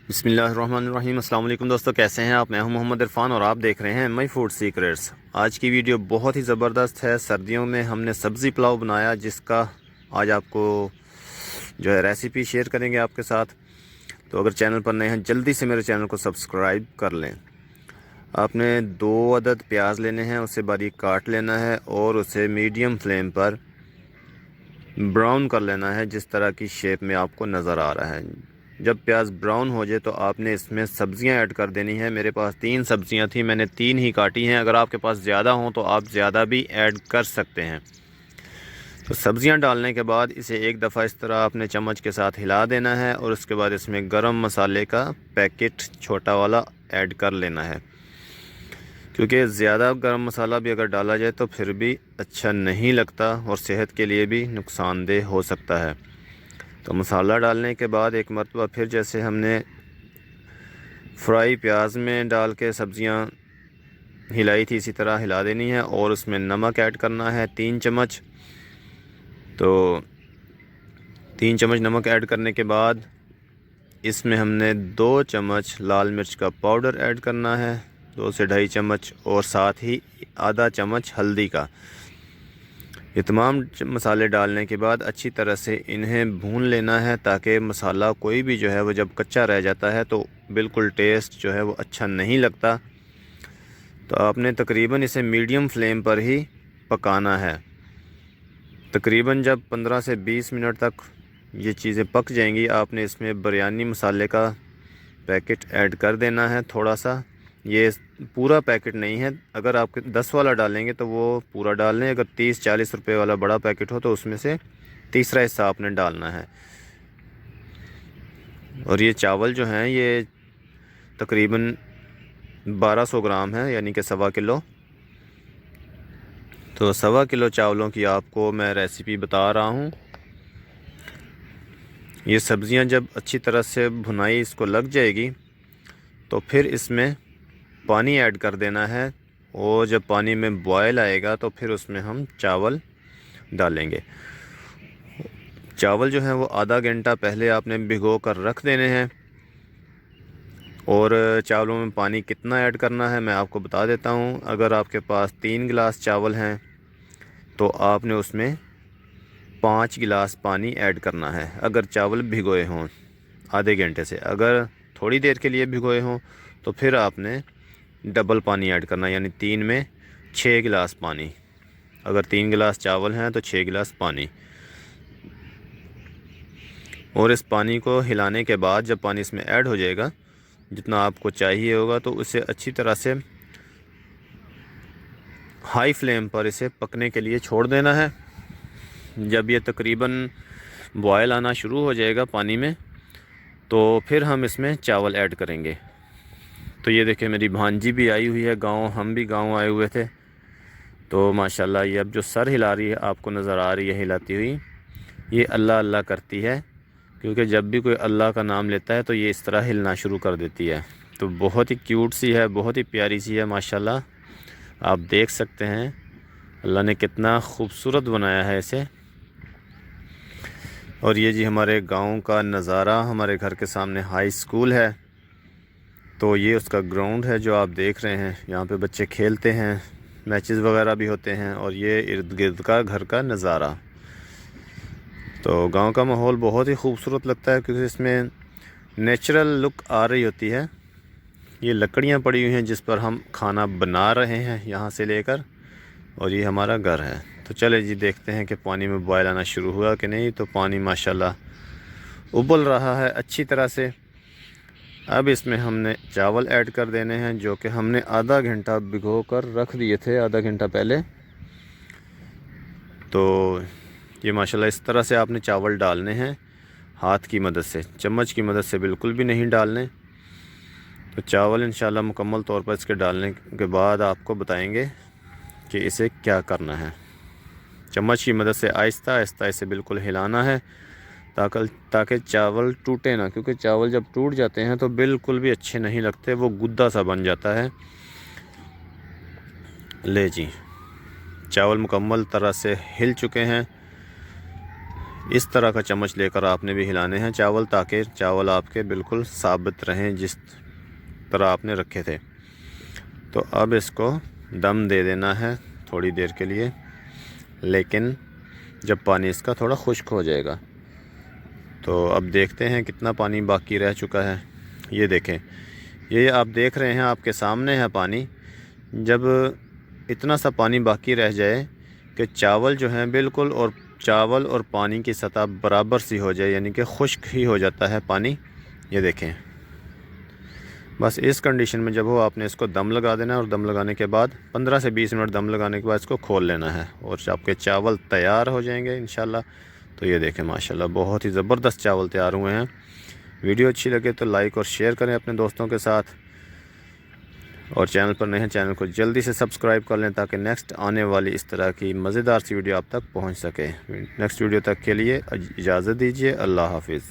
बिस्मिल्लाहिर्रहमानिर्रहीम। अस्सलाम वालेकुम दोस्तों, कैसे हैं आप? मैं हूं मोहम्मद इरफान और आप देख रहे हैं माई फूड सीक्रेट्स। आज की वीडियो बहुत ही ज़बरदस्त है। सर्दियों में हमने सब्ज़ी पुलाव बनाया, जिसका आज आपको जो है रेसिपी शेयर करेंगे आपके साथ। तो अगर चैनल पर नए हैं, जल्दी से मेरे चैनल को सब्सक्राइब कर लें। आपने 2 अदद प्याज लेने हैं, उसे बारीक काट लेना है और उसे मीडियम फ्लेम पर ब्राउन कर लेना है, जिस तरह की शेप में आपको नज़र आ रहा है। जब प्याज ब्राउन हो जाए तो आपने इसमें सब्ज़ियां ऐड कर देनी है। मेरे पास 3 सब्ज़ियां थी, मैंने 3 ही काटी हैं। अगर आपके पास ज़्यादा हों तो आप ज़्यादा भी ऐड कर सकते हैं। तो सब्ज़ियां डालने के बाद इसे एक दफ़ा इस तरह आपने चम्मच के साथ हिला देना है और उसके बाद इसमें गरम मसाले का पैकेट छोटा वाला ऐड कर लेना है, क्योंकि ज़्यादा गरम मसाला भी अगर डाला जाए तो फिर भी अच्छा नहीं लगता और सेहत के लिए भी नुकसानदेह हो सकता है। तो मसाला डालने के बाद एक मरतबा फिर जैसे हमने फ्राई प्याज में डाल के सब्ज़ियाँ हिलाई थी, इसी तरह हिला देनी है और उसमें नमक ऐड करना है 3 चम्मच। तो 3 चम्मच नमक ऐड करने के बाद इसमें हमने 2 चम्मच लाल मिर्च का पाउडर ऐड करना है, 2 से 2.5 चम्मच, और साथ ही आधा चम्मच हल्दी का। ये तमाम मसाले डालने के बाद अच्छी तरह से इन्हें भून लेना है, ताकि मसाला कोई भी जो है वो जब कच्चा रह जाता है तो बिल्कुल टेस्ट जो है वो अच्छा नहीं लगता। तो आपने तकरीबन इसे मीडियम फ्लेम पर ही पकाना है। तकरीबन जब 15 से 20 मिनट तक ये चीज़ें पक जाएंगी, आपने इसमें बिरयानी मसाले का पैकेट ऐड कर देना है थोड़ा सा। ये पूरा पैकेट नहीं है, अगर आप 10 वाला डालेंगे तो वो पूरा डाल लें। अगर 30-40 रुपए वाला बड़ा पैकेट हो तो उसमें से तीसरा हिस्सा आपने डालना है। और ये चावल जो हैं ये तकरीबन 1200 ग्राम है, यानी कि 1.25 किलो। तो 1.25 किलो चावलों की आपको मैं रेसिपी बता रहा हूँ। ये सब्ज़ियाँ जब अच्छी तरह से भुनाई इसको लग जाएगी तो फिर इसमें पानी ऐड कर देना है, और जब पानी में बॉयल आएगा तो फिर उसमें हम चावल डालेंगे। चावल जो हैं वो आधा घंटा पहले आपने भिगो कर रख देने हैं। और चावलों में पानी कितना ऐड करना है मैं आपको बता देता हूँ। अगर आपके पास 3 गिलास चावल हैं तो आपने उसमें 5 गिलास पानी ऐड करना है, अगर चावल भिगोए हों आधे घंटे से। अगर थोड़ी देर के लिए भिगोए हों तो फिर आपने डबल पानी ऐड करना, यानी 3 में 6 गिलास पानी। अगर 3 गिलास चावल हैं तो 6 गिलास पानी। और इस पानी को हिलाने के बाद जब पानी इसमें ऐड हो जाएगा, जितना आपको चाहिए होगा, तो उसे अच्छी तरह से हाई फ्लेम पर इसे पकने के लिए छोड़ देना है। जब ये तकरीबन बॉयल आना शुरू हो जाएगा पानी में, तो फिर हम इसमें चावल ऐड करेंगे। तो ये देखिए, मेरी भांजी भी आई हुई है गांव, हम भी गांव आए हुए थे। तो माशाल्लाह ये अब जो सर हिला रही है आपको नज़र आ रही है हिलाती हुई, ये अल्लाह अल्लाह करती है, क्योंकि जब भी कोई अल्लाह का नाम लेता है तो ये इस तरह हिलना शुरू कर देती है। तो बहुत ही क्यूट सी है, बहुत ही प्यारी सी है माशाल्लाह। आप देख सकते हैं अल्लाह ने कितना खूबसूरत बनाया है इसे। और ये जी हमारे गांव का नज़ारा, हमारे घर के सामने हाई स्कूल है। तो ये उसका ग्राउंड है जो आप देख रहे हैं। यहाँ पे बच्चे खेलते हैं, मैचेस वगैरह भी होते हैं। और ये इर्द गिर्द का घर का नज़ारा। तो गांव का माहौल बहुत ही खूबसूरत लगता है, क्योंकि इसमें नेचुरल लुक आ रही होती है। ये लकड़ियाँ पड़ी हुई हैं जिस पर हम खाना बना रहे हैं यहाँ से लेकर, और ये हमारा घर है। तो चले जी देखते हैं कि पानी में बॉयल आना शुरू हुआ कि नहीं। तो पानी माशाल्लाह उबल रहा है अच्छी तरह से। अब इसमें हमने चावल ऐड कर देने हैं, जो कि हमने आधा घंटा भिगो कर रख दिए थे, आधा घंटा पहले। तो ये माशाल्लाह इस तरह से आपने चावल डालने हैं, हाथ की मदद से, चम्मच की मदद से बिल्कुल भी नहीं डालने। तो चावल इंशाल्लाह मुकम्मल तौर पर इसके डालने के बाद आपको बताएंगे कि इसे क्या करना है। चम्मच की मदद से आहिस्ता आहिस्ता इसे बिल्कुल हिलाना है, ताकि चावल टूटे ना, क्योंकि चावल जब टूट जाते हैं तो बिल्कुल भी अच्छे नहीं लगते, वो गुद्दा सा बन जाता है। ले जी, चावल मुकम्मल तरह से हिल चुके हैं। इस तरह का चम्मच लेकर आपने भी हिलाने हैं चावल, ताकि चावल आपके बिल्कुल साबित रहें जिस तरह आपने रखे थे। तो अब इसको दम दे देना है थोड़ी देर के लिए, लेकिन जब पानी इसका थोड़ा खुश्क हो जाएगा। तो अब देखते हैं कितना पानी बाकी रह चुका है। ये देखें, ये आप देख रहे हैं आपके सामने है पानी। जब इतना सा पानी बाकी रह जाए कि चावल जो हैं बिल्कुल, और चावल और पानी की सतह बराबर सी हो जाए, यानी कि खुश्क ही हो जाता है पानी। ये देखें, बस इस कंडीशन में जब हो आपने इसको दम लगा देना है, और दम लगाने के बाद 15 से 20 मिनट दम लगाने के बाद इसको खोल लेना है और आपके चावल तैयार हो जाएंगे इंशाल्लाह। तो ये देखें माशाल्लाह बहुत ही ज़बरदस्त चावल तैयार हुए हैं। वीडियो अच्छी लगे तो लाइक और शेयर करें अपने दोस्तों के साथ, और चैनल पर नए हैं चैनल को जल्दी से सब्सक्राइब कर लें, ताकि नेक्स्ट आने वाली इस तरह की मज़ेदार सी वीडियो आप तक पहुंच सके। नेक्स्ट वीडियो तक के लिए इजाज़त दीजिए। अल्लाह हाफिज़।